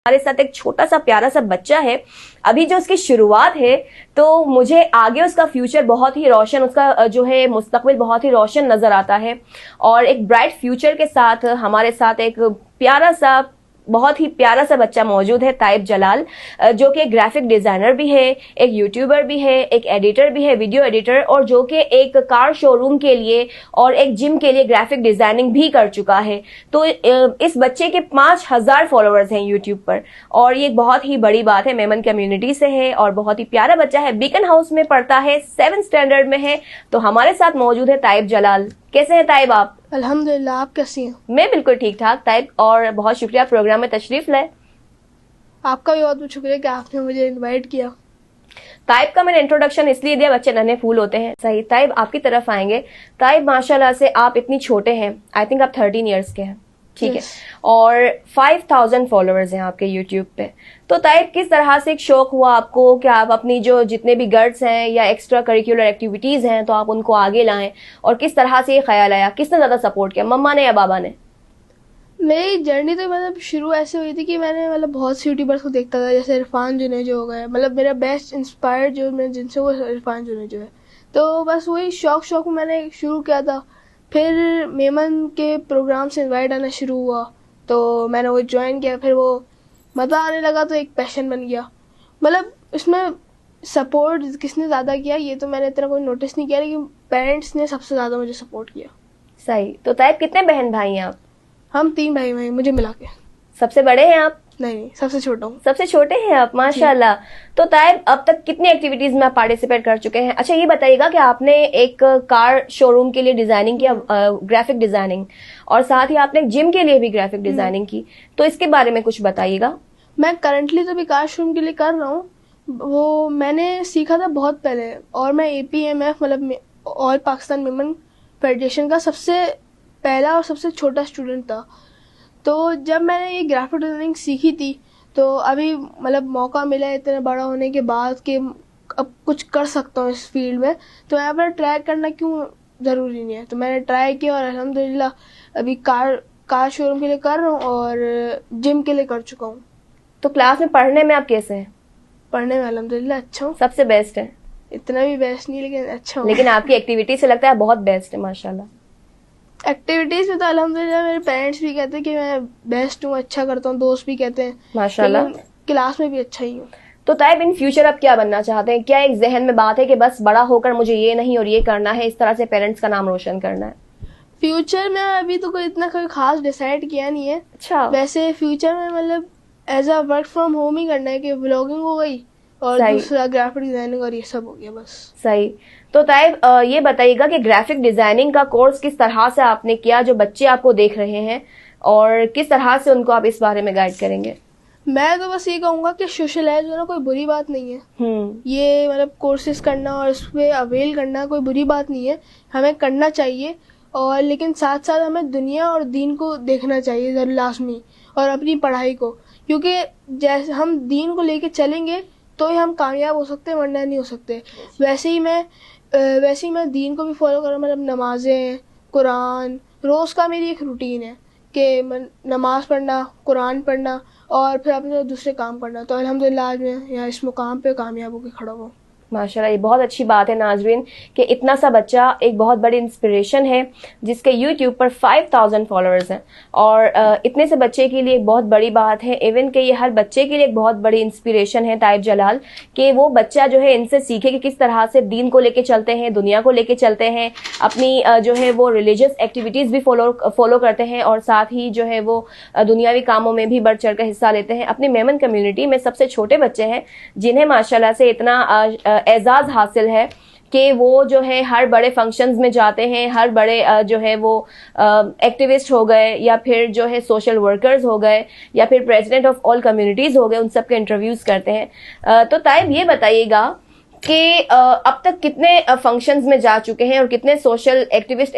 हमारे साथ एक छोटा सा प्यारा सा बच्चा है, अभी जो उसकी शुरुआत है, तो मुझे आगे उसका फ्यूचर बहुत ही रोशन, उसका जो है मुस्तकबिल बहुत ही रोशन नजर आता है। और एक ब्राइट फ्यूचर के साथ हमारे साथ एक प्यारा सा, बहुत ही प्यारा सा बच्चा मौजूद है, ताइब जलाल, जो कि एक ग्राफिक डिजाइनर भी है, एक यूट्यूबर भी है, एक एडिटर भी है, वीडियो एडिटर, और जो कि एक कार शोरूम के लिए और एक जिम के लिए ग्राफिक डिजाइनिंग भी कर चुका है। तो इस बच्चे के 5000 फॉलोअर्स हैं यूट्यूब पर, और ये बहुत ही बड़ी बात है। मेमन कम्युनिटी से है और बहुत ही प्यारा बच्चा है, बीकन हाउस में पढ़ता है, 7th स्टैंडर्ड में है। तो हमारे साथ मौजूद है ताइब जलाल। कैसे हैं ताइब आप? अल्हम्दुलिल्लाह, आप कैसी हैं? मैं बिल्कुल ठीक ठाक ताइब, और बहुत शुक्रिया प्रोग्राम में तशरीफ लाए। आपका भी बहुत बहुत शुक्रिया कि आपने मुझे इनवाइट किया। ताइब का मैंने इंट्रोडक्शन इसलिए दिया, बच्चे नन्हे फूल होते हैं। सही, ताइब आपकी तरफ आएंगे। ताइब माशाल्लाह से आप इतनी छोटे हैं, आई थिंक आप 13 ईयर्स के हैं, ठीक है, और 5000 फॉलोअर्स हैं आपके यूट्यूब पे। तो ताइब किस तरह से एक शौक हुआ आपको कि आप अपनी जो जितने भी गर्ड्स हैं या एक्स्ट्रा करिकुलर एक्टिविटीज हैं तो आप उनको आगे लाएं, और किस तरह से ये ख्याल आया? किसने ज्यादा सपोर्ट किया, मम्मा ने या बाबा ने? मेरी जर्नी तो मतलब शुरू ऐसे हुई थी कि मैंने मतलब बहुत सी यूट्यूबर्स को देखता था, जैसे इरफान जुनेजो हो गए, मतलब मेरा बेस्ट इंस्पायर जो मैं जिनसे वो इरफान जुनेजो है। तो बस वही शौक में मैंने शुरू किया था। फिर मेमन के प्रोग्राम से इनवाइट आना शुरू हुआ, तो मैंने वो ज्वाइन किया। फिर वो मज़ा आने लगा, तो एक पैशन बन गया। मतलब इसमें सपोर्ट किसने ज़्यादा किया ये तो मैंने इतना कोई नोटिस नहीं किया, लेकिन पेरेंट्स ने सबसे ज़्यादा मुझे सपोर्ट किया। सही। तो ताइब कितने बहन भाई हैं आप? हम 3 भाई मुझे मिला के। सबसे बड़े हैं आप? नहीं, सबसे छोटा हूँ। सबसे छोटे हैं आप, माशाल्लाह। तो ताइब अब तक कितनी एक्टिविटीज में आप पार्टिसिपेट कर चुके हैं? अच्छा, ये बताइएगा कि आपने एक कार शोरूम के लिए डिजाइनिंग किया, ग्राफिक डिजाइनिंग, और साथ ही आपने जिम के लिए भी ग्राफिक डिजाइनिंग की, तो इसके बारे में कुछ बताइएगा। मैं करंटली तो भी कार शोरूम के लिए कर रहा हूँ। वो मैंने सीखा था बहुत पहले, और मैं APMF मतलब ऑल पाकिस्तान मेमन फेडरेशन का सबसे पहला और सबसे छोटा स्टूडेंट था। तो जब मैंने ये ग्राफिक डिजाइनिंग सीखी थी, तो अभी मतलब मौका मिला इतना बड़ा होने के बाद कि अब कुछ कर सकता हूँ इस फील्ड में, तो यहाँ पर ट्राई करना क्यों ज़रूरी नहीं है। तो मैंने ट्राई किया, और अल्हम्दुलिल्लाह अभी कार शोरूम के लिए कर रहा हूँ और जिम के लिए कर चुका हूँ। तो क्लास में पढ़ने में आप कैसे हैं? पढ़ने में अल्हम्दुलिल्लाह अच्छा हूँ। सबसे बेस्ट है? इतना भी बेस्ट नहीं, लेकिन अच्छा हूँ। लेकिन आपकी एक्टिविटी से लगता है बहुत बेस्ट है, माशाल्लाह। एक्टिविटीज में तो अल्हम्दुलिल्लाह मेरे पेरेंट्स भी कहते हैं कि मैं बेस्ट हूँ, अच्छा करता हूँ, दोस्त भी कहते हैं माशाल्लाह। क्लास में भी अच्छा ही हूँ। तो ताइब इन फ्यूचर आप क्या बनना चाहते हैं? क्या एक जहन में बात है कि बस बड़ा होकर मुझे ये नहीं और ये करना है, इस तरह से पेरेंट्स का नाम रोशन करना है? फ्यूचर में अभी तो कोई खास डिसाइड किया नहीं है। अच्छा। वैसे फ्यूचर में मतलब as a work from home ही करना है, कि व्लॉगिंग हो गई और दूसरा ग्राफिक डिजाइनिंग, और ये सब हो गया बस। सही। तो ताइब ये बताइएगा कि ग्राफिक डिजाइनिंग का कोर्स किस तरह से आपने किया, जो बच्चे आपको देख रहे हैं, और किस तरह से उनको आप इस बारे में गाइड करेंगे? मैं तो बस ये कहूँगा कि सोशलाइज होना कोई बुरी बात नहीं है। ये मतलब कोर्सेज करना और उस पर अवेल करना कोई बुरी बात नहीं है, हमें करना चाहिए। और लेकिन साथ साथ हमें दुनिया और दीन को देखना चाहिए ज़रूर लाजमी, और अपनी पढ़ाई को, क्योंकि जैसे हम दीन को लेके चलेंगे तो ही हम कामयाब हो सकते हैं, वरना नहीं हो सकते। वैसे ही मैं दीन को भी फॉलो कर रहा हूँ। मतलब नमाजें, कुरान, रोज़ का मेरी एक रूटीन है कि नमाज पढ़ना, कुरान पढ़ना, और फिर अपने दूसरे काम करना। तो अल्हम्दुलिल्लाह आज मैं यहाँ इस मुकाम पे कामयाब होकर खड़ा हुआ। माशाल्लाह, ये बहुत अच्छी बात है नाजरीन कि इतना सा बच्चा एक बहुत बड़ी इंस्पिरेशन है, जिसके यूट्यूब पर 5000 फॉलोअर्स हैं, और इतने से बच्चे के लिए एक बहुत बड़ी बात है। इवन कि ये हर बच्चे के लिए एक बहुत बड़ी इंस्पिरेशन है ताइब जलाल, कि वो बच्चा जो है इनसे सीखे कि किस तरह से दीन को लेके चलते हैं, दुनिया को लेके चलते हैं, अपनी जो है वो रिलीजियस एक्टिविटीज भी फॉलो करते हैं, और साथ ही जो है वो दुनियावी कामों में भी बढ़ चढ़ कर हिस्सा लेते हैं। अपनी मेमन कम्युनिटी में सबसे छोटे बच्चे हैं जिन्हें माशाल्लाह से इतना एजाज हासिल है कि वो जो है हर बड़े फंक्शंस में जाते हैं, हर बड़े जो है वो एक्टिविस्ट हो गए, या फिर जो है सोशल वर्कर्स हो गए, या फिर प्रेसिडेंट ऑफ ऑल कम्युनिटीज हो गए, उन सब के इंटरव्यूज करते हैं। तो ताइब ये बताइएगा कि अब तक कितने फंक्शंस में जा चुके हैं और कितने सोशल एक्टिविस्ट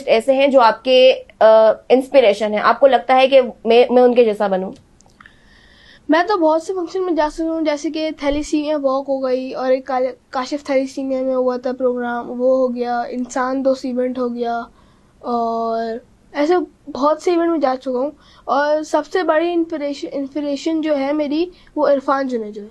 ऐसे हैं जो आपके इंस्पिरेशन है, आपको लगता है कि मैं उनके जैसा बनूं? मैं तो बहुत से फंक्शन में जा सकती हूँ, जैसे कि थैलीसीमिया वॉक हो गई, और एक काशिफ थैलीसीमिया में हुआ था प्रोग्राम, वो हो गया। इंसान दोस्त इवेंट हो गया, और ऐसे बहुत से इवेंट में जा चुका हूँ। और सबसे बड़ी इंस्पिरेशन जो है मेरी, वो इरफान जुनेजो है,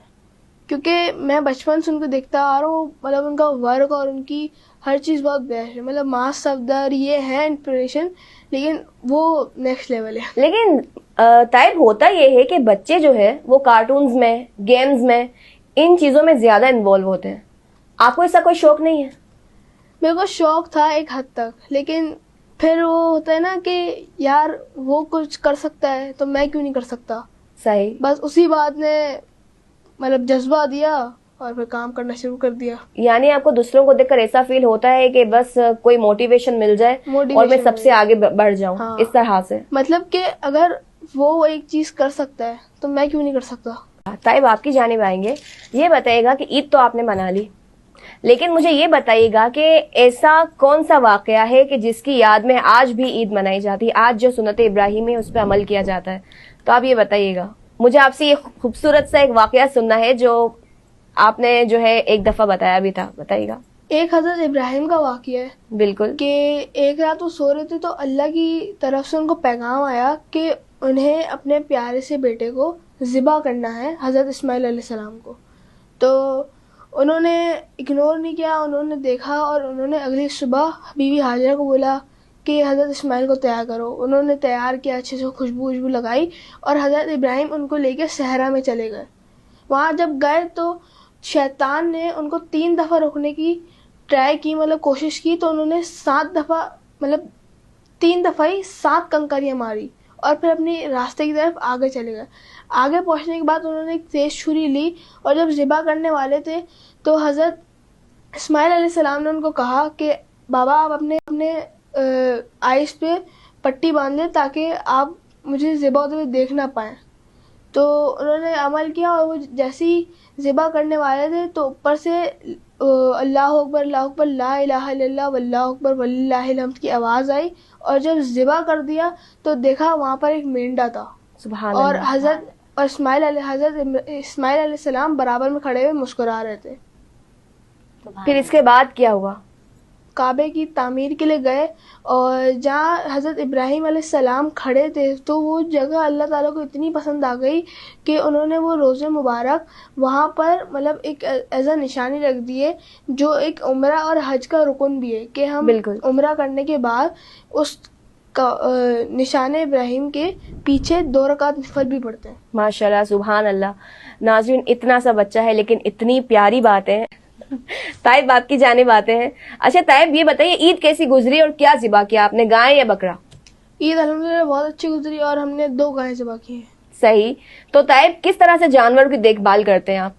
क्योंकि मैं बचपन से उनको देखता आ रहा हूँ। मतलब उनका वर्क और उनकी हर चीज़ बहुत बेस्ट है। मतलब मास सफदर ये है इंस्पिरेशन, लेकिन वो नेक्स्ट लेवल है। लेकिन ताइब होता ये है कि बच्चे जो है वो कार्टून्स में, गेम्स में, इन चीजों में ज्यादा इन्वॉल्व होते हैं। आपको इसका कोई शौक नहीं है? मेरे को शौक था एक हद तक, लेकिन फिर वो होता है ना कि यार वो कुछ कर सकता है तो मैं क्यों नहीं कर सकता। सही। बस उसी बात ने मतलब जज्बा दिया और फिर काम करना शुरू कर दिया। यानी आपको दूसरों को देखकर ऐसा फील होता है कि बस कोई मोटिवेशन मिल जाए और मैं सबसे आगे बढ़ जाऊं। हाँ। इस तरह से मतलब कि अगर वो एक चीज कर सकता है तो मैं क्यों नहीं कर सकता। ताइब आपकी जानिब आएंगे। ये बताइएगा कि ईद तो आपने मना ली, लेकिन मुझे ये बताइएगा कि ऐसा कौन सा वाकया है कि जिसकी याद में आज भी ईद मनाई जाती है, आज जो सुन्नत इब्राहिम है उस पर अमल किया जाता है। तो आप ये बताइएगा। मुझे आपसे ये खूबसूरत सा एक वाकया सुनना है जो आपने जो है एक दफा बताया भी था, बताइएगा। एक हजरत इब्राहिम का वाकया है। बिल्कुल। कि एक रात वो सो रहे थे तो अल्लाह की तरफ से उनको पैगाम आया कि उन्हें अपने प्यारे से बेटे को ज़िबा करना है, हजरत इस्माइल अलैहिस्सलाम को। तो उन्होंने इग्नोर नहीं किया, उन्होंने देखा और उन्होंने अगली सुबह बीवी हाजिरा को बोला कि हजरत इस्माइल को तैयार करो। उन्होंने तैयार किया, अच्छे से खुशबू लगाई और हजरत इब्राहिम उनको लेके सहरा में चले गए। वहाँ जब गए तो शैतान ने उनको 3 दफ़ा रोकने की ट्राई की, मतलब कोशिश की, तो उन्होंने 7 दफ़ा, मतलब 3 दफ़ा ही 7 कंकरियाँ मारी और फिर अपने रास्ते की तरफ आगे चले गए। आगे पहुंचने के बाद उन्होंने एक तेज छुरी ली और जब ज़िबा करने वाले थे तो हज़रत इस्माइल अलैहिस्सलाम ने उनको कहा कि बाबा आप अपने अपने आइस पे पट्टी बांध लें ताकि आप मुझे ज़िबा होते हुए देख ना पाएँ। तो उन्होंने अमल किया और वो जैसे ही ज़िबा करने वाले थे तो ऊपर से अल्लाह अकबर ला इलाहा इल्लल्लाह वल्लाहु अकबर वलिल्लाहिल हम्द की आवाज़ आई। और जब ज़िबा कर दिया तो देखा वहाँ पर एक मेंढा था। सुभान और अल्लाह। हजरत हजरत इस्माइल अलैहिस्सलाम बराबर में खड़े हुए मुस्कुरा रहे थे। फिर इसके बाद क्या हुआ? काबे की तामीर के लिए गए और जहाँ हज़रत इब्राहिम अलैहिस्सलाम खड़े थे तो वो जगह अल्लाह ताला को इतनी पसंद आ गई कि उन्होंने वो रोज़े मुबारक वहाँ पर मतलब एक एज अ निशानी रख दिए, जो एक उम्रा और हज का रुकन भी है कि हम उम्रा करने के बाद उस निशान इब्राहिम के पीछे 2 रकात नफल भी पढ़ते हैं। माशाल्लाह, सुभान अल्लाह। नाज़रीन, इतना सा बच्चा है लेकिन इतनी प्यारी बातें। ताइब आपकी जानिब आते हैं। अच्छा ताइब, ये बताइए ईद कैसी गुजरी और क्या ज़िबा किया आपने, गाय या बकरा? ईद अल्हम्दुलिल्लाह बहुत अच्छी गुजरी और हमने 2 गायें ज़िबा की हैं। सही। तो ताइब किस तरह से जानवर की देखभाल करते हैं आप?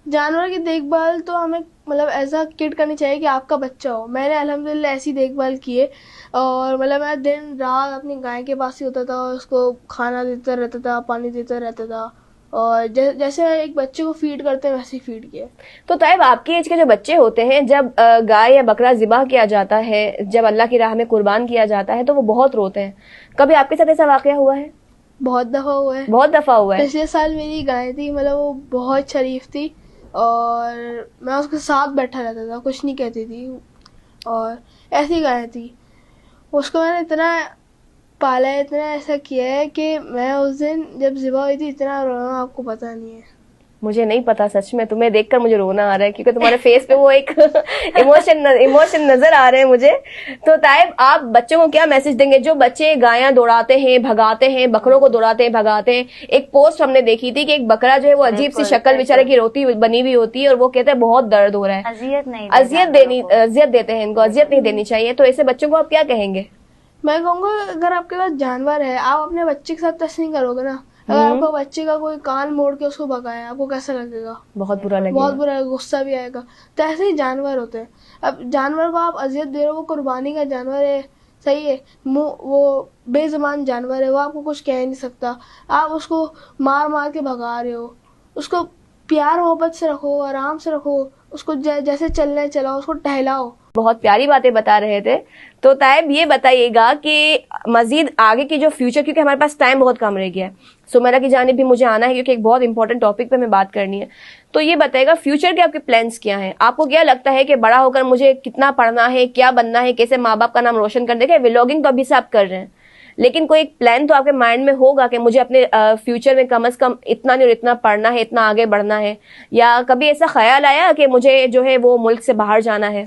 जानवर की देखभाल तो हमें मतलब ऐसा किड करनी चाहिए कि आपका बच्चा हो। मैंने अल्हम्दुलिल्लाह ऐसी देखभाल की है और मतलब मैं दिन रात अपनी गाय के पास ही होता था, उसको खाना देता रहता था, पानी देता रहता था और जैसे एक बच्चे को फीड करते हैं वैसे ही फीड किया। तो ताइब आपकी एज के जो बच्चे होते हैं, जब गाय या बकरा ज़िबा किया जाता है, जब अल्लाह की राह में कुर्बान किया जाता है, तो वो बहुत रोते हैं। कभी आपके साथ ऐसा वाकया हुआ है? बहुत दफ़ा हुआ है। बहुत दफ़ा हुआ है। पिछले साल मेरी गाय थी, मतलब वो बहुत शरीफ थी और मैं उसके साथ बैठा रहता था, कुछ नहीं कहती थी और ऐसी गाय थी। उसको मैंने इतना पाला है, इतना ऐसा किया है कि मैं उस दिन जब ज़िबा हुई थी इतना रोना आपको पता नहीं है। मुझे नहीं पता, सच में तुम्हें देखकर मुझे रोना आ रहा है क्योंकि तुम्हारे फेस पे वो एक इमोशन नजर आ रहे हैं मुझे। तो ताइब, आप बच्चों को क्या मैसेज देंगे जो बच्चे गायां दौड़ाते हैं, भगाते हैं, बकरों को दौड़ाते हैं, भगाते हैं? एक पोस्ट हमने देखी थी कि एक बकरा जो है वो अजीब सी शक्ल बेचारे की रोती बनी हुई होती है और वो कहते हैं बहुत दर्द हो रहा है। अजियत देते हैं इनको, अजियत नहीं देनी चाहिए। तो ऐसे बच्चों को आप क्या कहेंगे? मैं कहूँगा अगर आपके पास जानवर है, आप अपने बच्चे के साथ ऐसे नहीं करोगे ना। अगर आपको बच्चे का कोई कान मोड़ के उसको भगाया, आपको कैसा लगेगा? बहुत बुरा लगेगा, बहुत बुरा, गुस्सा भी आएगा। तो ऐसे ही जानवर होते हैं। अब जानवर को आप अजियत दे रहे हो, वो कुर्बानी का जानवर है, सही है, वो बेज़ुबान जानवर है, वो आपको कुछ कह नहीं सकता। आप उसको मार मार के भगा रहे हो, उसको प्यार मोहब्बत से रखो, आराम से रखो उसको, जैसे चलना है चलाओ, उसको टहलाओ। बहुत प्यारी बातें बता रहे थे। तो तायब ये बताइएगा कि मजीद आगे की जो फ्यूचर, क्योंकि हमारे पास टाइम बहुत कम रह गया है, सुमेरा की जानिब भी मुझे आना है क्योंकि एक बहुत इंपॉर्टेंट टॉपिक पे हमें बात करनी है। तो ये बताइएगा फ्यूचर के आपके प्लान्स क्या हैं? आपको क्या लगता है कि बड़ा होकर मुझे कितना पढ़ना है, क्या बनना है, कैसे माँ बाप का नाम रोशन कर देगा? व्लॉगिंग तो अभी से आप कर रहे हैं, लेकिन कोई एक प्लान तो आपके माइंड में होगा कि मुझे अपने फ्यूचर में कम से कम इतना नहीं और इतना पढ़ना है, इतना आगे बढ़ना है, या कभी ऐसा ख्याल आया कि मुझे जो है वो मुल्क से बाहर जाना है?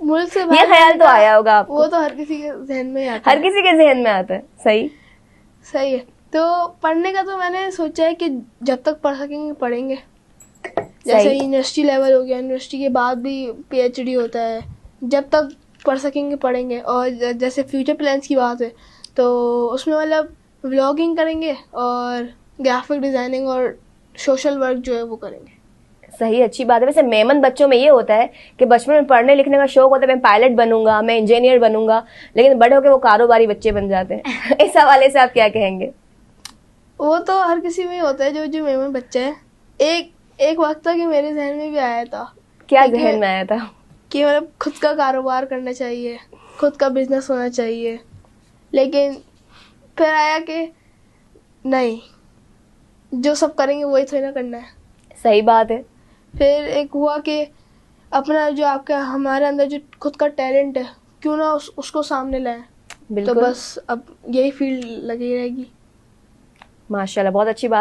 मुल्क से ये बाहर ख्याल तो आया होगा आपको? वो तो हर किसी के जहन में आता है। हर किसी के जहन में आता है। सही है। तो पढ़ने का तो मैंने सोचा है कि जब तक पढ़ सकेंगे पढ़ेंगे। जैसे यूनिवर्सिटी लेवल हो गया, यूनिवर्सिटी के बाद भी PhD होता है, जब तक पढ़ सकेंगे पढ़ेंगे। और जैसे फ्यूचर प्लान्स की बात है तो उसमें मतलब व्लॉगिंग करेंगे और ग्राफिक डिज़ाइनिंग और सोशल वर्क जो है वो करेंगे। सही, अच्छी बात है। वैसे मेमन बच्चों में ये होता है कि बचपन में पढ़ने लिखने का शौक होता है, मैं पायलट बनूंगा, मैं इंजीनियर बनूंगा, लेकिन बड़े होकर वो कारोबारी बच्चे बन जाते हैं। इस हवाले से आप क्या कहेंगे? वो तो हर किसी में होता है, जो मेमन बच्चा है। एक वक्त था कि मेरे जहन में भी आया था। क्या जहन में आया था? कि मतलब खुद का कारोबार करना चाहिए, खुद का बिजनेस होना चाहिए, लेकिन फिर आया कि नहीं, जो सब करेंगे वही थोड़ी ना करना है। सही बात है। फिर एक हुआ कि अपना जो आपका हमारे अंदर जो खुद का टैलेंट है क्यों ना उसको सामने लाएं। तो बस अब यही फील्ड लगी रहेगी। माशाल्लाह, बहुत अच्छी बात।